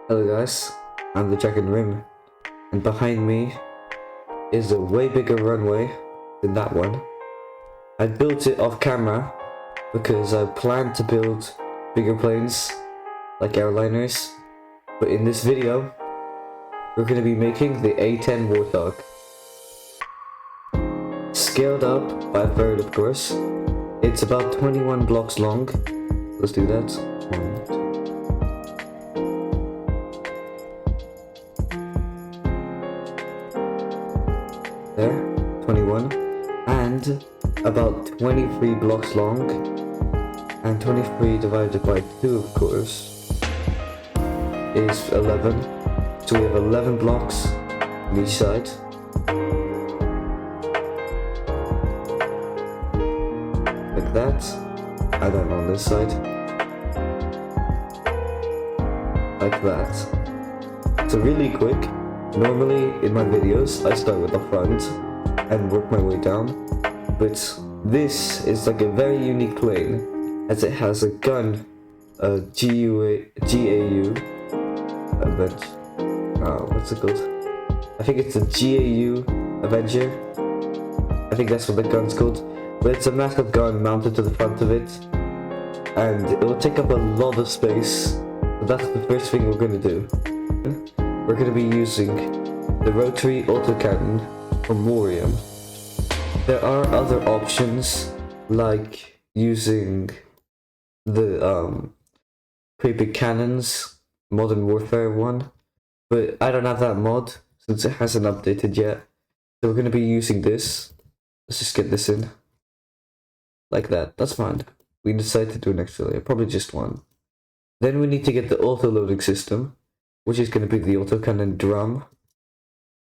Hello guys, I'm the Dragon Rim, and behind me is a way bigger runway than that one. I built it off camera because I planned to build bigger planes like airliners, but in this video we're going to be making the A-10 Warthog. Scaled up by a third, of course. It's about 21 blocks long. Let's do that. There, 21, and about 23 blocks long, and 23 divided by 2, of course, is 11. So we have 11 blocks on each side. Like that, and then on this side, like that. So really quick. Normally, in my videos, I start with the front and work my way down, but this is like a very unique plane, as it has a gun, a GAU event. What's it called? I think it's a GAU Avenger. I think that's what the gun's called, but it's a massive gun mounted to the front of it, and it will take up a lot of space, so that's the first thing we're going to do. We're going to be using the rotary autocannon from Warium. There are other options, like using the pretty big cannons Modern Warfare one, but I don't have that mod since it hasn't updated yet. So we're going to be using this. Let's just get this in. Like that, that's fine. We decided to do an extra layer, probably just one. Then we need to get the auto-loading system, which is going to be the autocannon drum.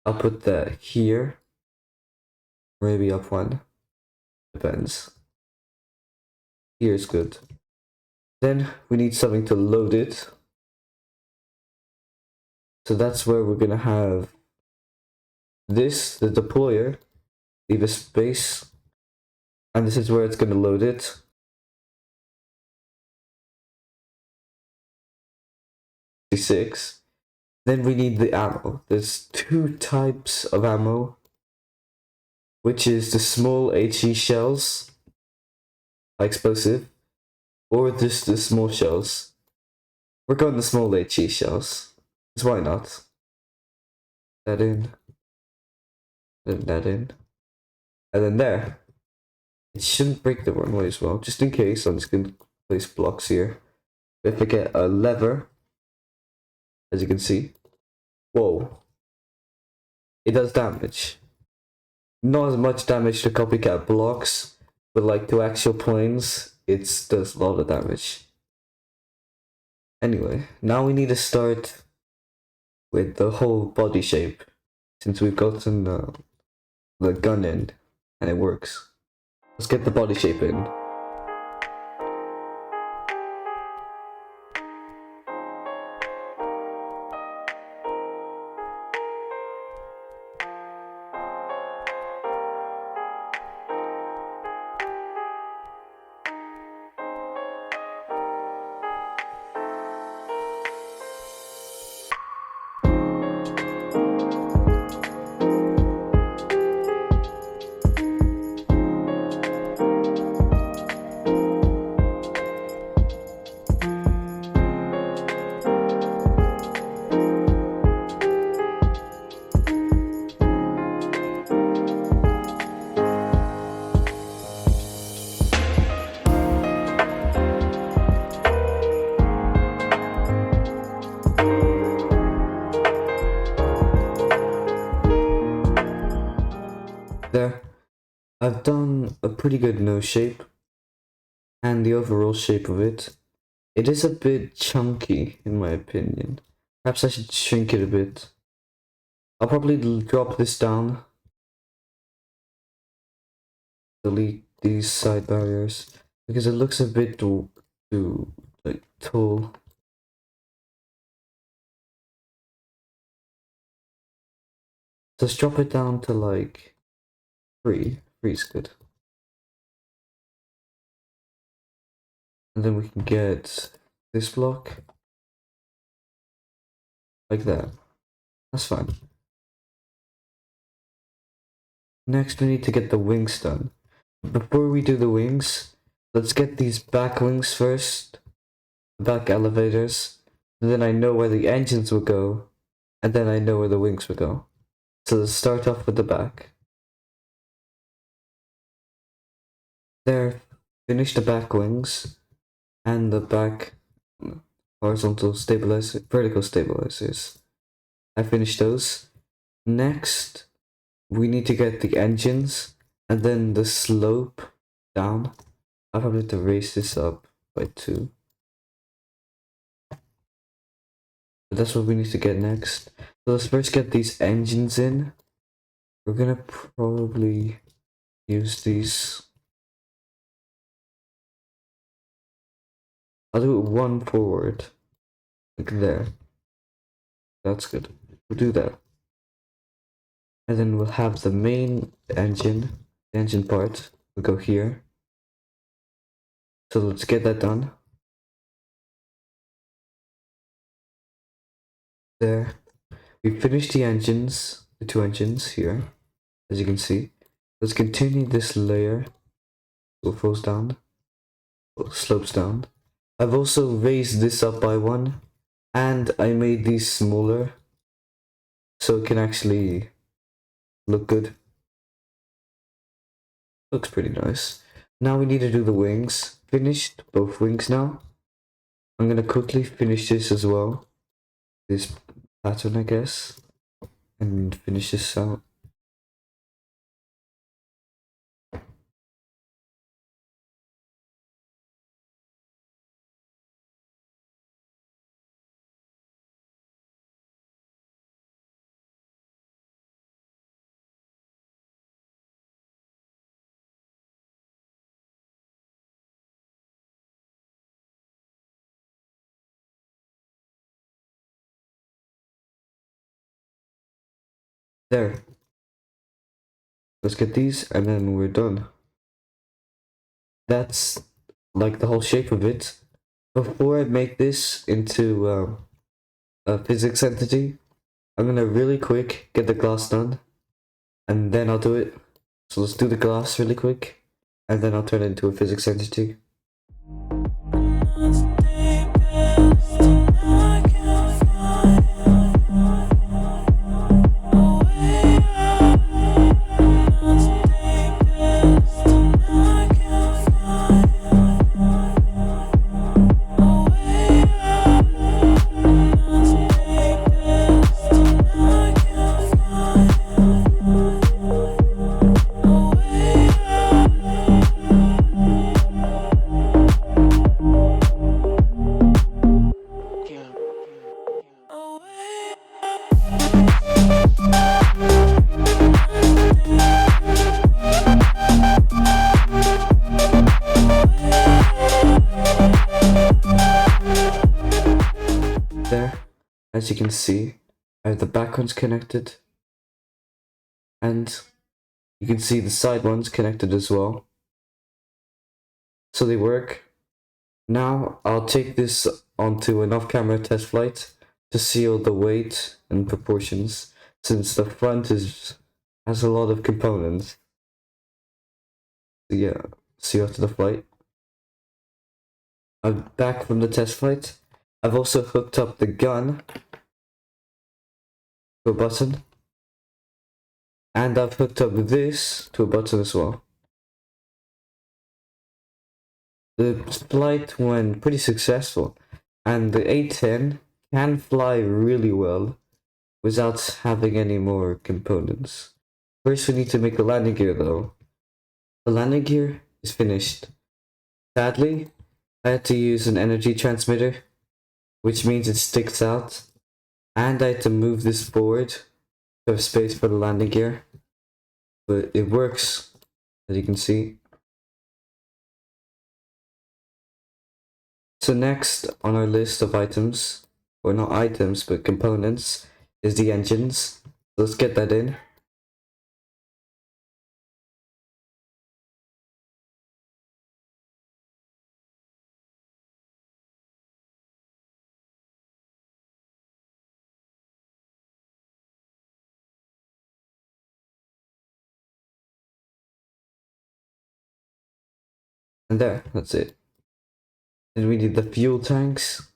I'll put that here. Maybe up one. Depends. Here's good. Then we need something to load it. So that's where we're going to have this, the deployer. Leave a space. And this is where it's going to load it. Six. Then we need the ammo. There's two types of ammo, which is the small HE shells, explosive, or just the small shells. We're going the small HE shells, because why not? That in, then that in, and then there. It shouldn't break the runway as well, just in case. I'm just going to place blocks here. We have to get a lever, as you can see. Whoa. It does damage. Not as much damage to copycat blocks, but like to actual planes, it does a lot of damage. Anyway, now we need to start with the whole body shape, since we've gotten the gun in, and it works. Let's get the body shape in. There, I've done a pretty good nose shape, and the overall shape of it. It is a bit chunky, in my opinion. Perhaps I should shrink it a bit. I'll probably drop this down. Delete these side barriers, because it looks a bit too like, tall. Let's drop it down to like 3. 3 is good. And then we can get this block. like that. That's fine. Next, we need to get the wings done. Before we do the wings, let's get these back wings first. Back elevators. And then I know where the engines will go. And then I know where the wings will go. So let's start off with the back. There, finish the back wings. And the back horizontal stabilizer, vertical stabilizers. I finished those. Next, we need to get the engines and then the slope down. I'll probably have to raise this up by 2. But that's what we need to get next. So let's first get these engines in. We're gonna probably use these. I'll do it 1 forward. Like there. That's good. We'll do that. And then we'll have the main engine, the engine part, will go here. So let's get that done. There. We finished the engines, the 2 engines here, as you can see. Let's continue this layer. So it falls down, slopes down. I've also raised this up by 1, and I made these smaller, so it can actually look good. Looks pretty nice. Now we need to do the wings. Finished both wings now. I'm gonna quickly finish this as well. This pattern, I guess. And finish this out. There. Let's get these and then we're done. That's like the whole shape of it. Before I make this into a physics entity, I'm gonna really quick get the glass done, and then I'll do it. So let's do the glass really quick, and then I'll turn it into a physics entity. There, as you can see, I have the back ones connected, and you can see the side ones connected as well. So they work. Now I'll take this onto an off-camera test flight to see all the weight and proportions, since the front has a lot of components. So yeah, see you after the flight. I'm back from the test flight. I've also hooked up the gun to a button, and I've hooked up this to a button as well. The flight went pretty successful, and the A-10 can fly really well without having any more components. First we need to make the landing gear though. The landing gear is finished. Sadly, I had to use an energy transmitter, which means it sticks out, and I had to move this forward to have space for the landing gear, but it works, as you can see. So next on our list of items, or not items, but components, is the engines. Let's get that in. And there, that's it. Then we need the fuel tanks.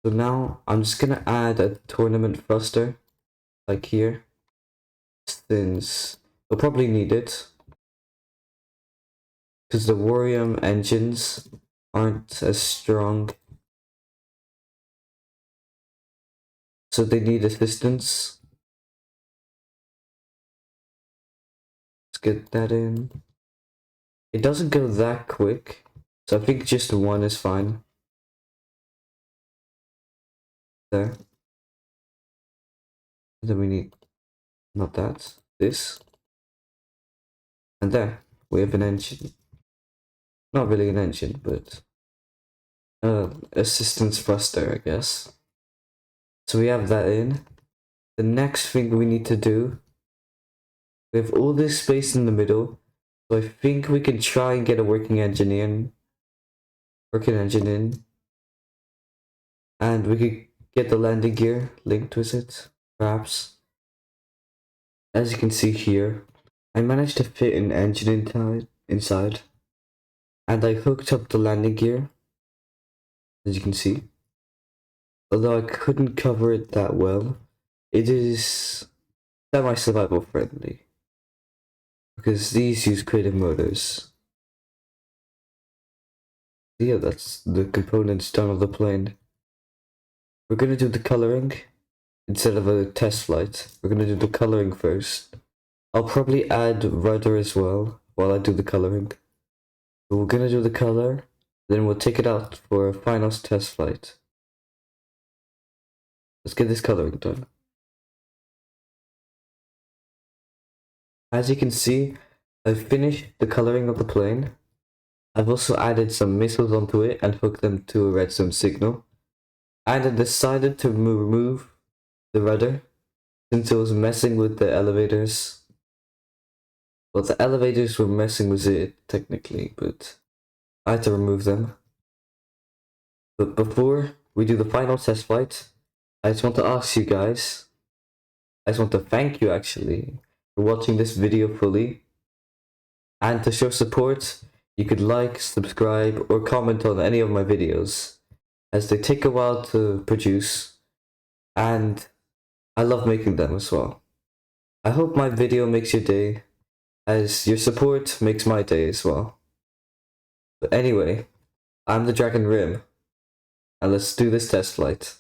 So now I'm just gonna add a tournament thruster, like here, since we'll probably need it, because the Warium engines aren't as strong, so they need assistance. Let's get that in. It doesn't go that quick, so I think just one is fine. There. And then we need, not that, this. And there, we have an engine. Not really an engine, but assistance thruster, I guess. So we have that in. The next thing we need to do, we have all this space in the middle, so I think we can try and get a working engine in. And we could get the landing gear linked with it, perhaps. As you can see here, I managed to fit an engine inside, and I hooked up the landing gear, as you can see. Although I couldn't cover it that well, it is semi-survival friendly, because these use creative motors. Yeah, that's the components done of the plane. We're gonna do the coloring instead of a test flight. We're gonna do the coloring first. I'll probably add rudder as well while I do the coloring. But we're gonna do the color, then we'll take it out for a final test flight. Let's get this coloring done. As you can see, I've finished the coloring of the plane. I've also added some missiles onto it and hooked them to a redstone signal. And I decided to remove the rudder since it was messing with the elevators. Well, the elevators were messing with it technically, but I had to remove them. But before we do the final test flight, I just want to ask you guys, I just want to thank you actually for watching this video fully. And to show support, you could like, subscribe, or comment on any of my videos, as they take a while to produce, and I love making them as well. I hope my video makes your day, as your support makes my day as well. But anyway, I'm the Dragon Rim, and let's do this test flight.